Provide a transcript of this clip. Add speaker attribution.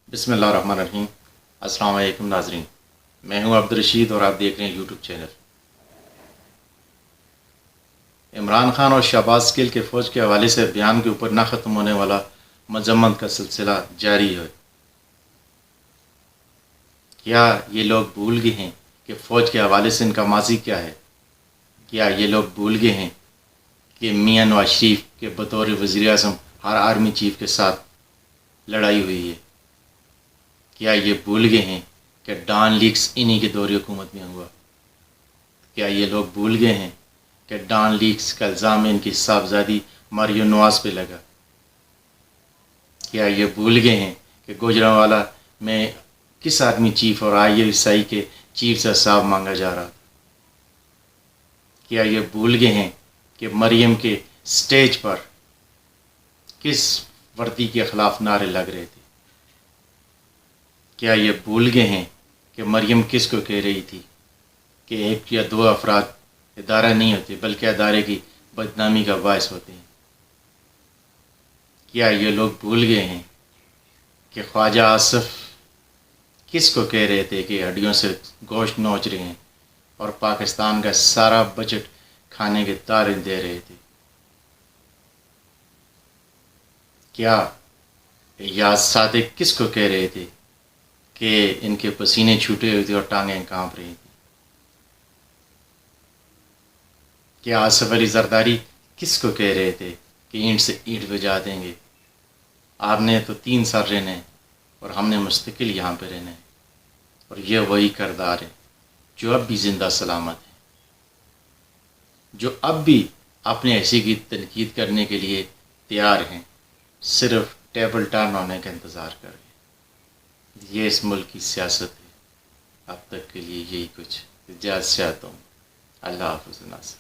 Speaker 1: بسم اللہ الرحمن الرحیم۔ السلام علیکم ناظرین، میں ہوں عبدالرشید اور آپ دیکھ رہے ہیں یوٹیوب چینل۔ عمران خان اور شہباز گل کے فوج کے حوالے سے بیان کے اوپر نہ ختم ہونے والا مذمت کا سلسلہ جاری ہے۔ کیا یہ لوگ بھول گئے ہیں کہ فوج کے حوالے سے ان کا ماضی کیا ہے؟ کیا یہ لوگ بھول گئے ہیں کہ میاں نواز شریف کے بطور وزیر اعظم ہر آرمی چیف کے ساتھ لڑائی ہوئی ہے؟ کیا یہ بھول گئے ہیں کہ ڈان لیکس انہی کے دور حکومت میں ہوا؟ کیا یہ لوگ بھول گئے ہیں کہ ڈان لیکس کا الزام ان کی صاحبزادی مریم نواز پہ لگا؟ کیا یہ بھول گئے ہیں کہ گوجرانوالا میں کس آرمی چیف اور ISI کے چیف سے حساب مانگا جا رہا تھا؟ کیا یہ بھول گئے ہیں کہ مریم کے سٹیج پر کس وردی کے خلاف نعرے لگ رہے تھے؟ کیا یہ بھول گئے ہیں کہ مریم کس کو کہہ رہی تھی کہ ایک یا دو افراد ادارہ نہیں ہوتے بلکہ ادارے کی بدنامی کا باعث ہوتے ہیں؟ کیا یہ لوگ بھول گئے ہیں کہ خواجہ آصف کس کو کہہ رہے تھے کہ ہڈیوں سے گوشت نوچ رہے ہیں اور پاکستان کا سارا بجٹ کھانے کے تارے دے رہے تھے؟ کیا یاد صادق کس کو کہہ رہے تھے کہ ان کے پسینے چھوٹے ہوئے تھے اور ٹانگیں کانپ رہی تھیں؟ کیا آصف علی زرداری کس کو کہہ رہے تھے کہ اینٹ سے اینٹ بجا دیں گے؟ آپ نے تو 3 سال رہنا ہے اور ہم نے مستقل یہاں پہ رہنا ہے، اور یہ وہی کردار ہے جو اب بھی زندہ سلامت ہے، جو اب بھی اپنے ایسی کی تنقید کرنے کے لیے تیار ہیں، صرف ٹیبل ٹرن ہونے کا انتظار کر رہے۔ یہ اس ملک کی سیاست ہے۔ اب تک کے لیے یہی کچھ اجازت چاہتا ہوں۔ اللہ حافظ ناصر۔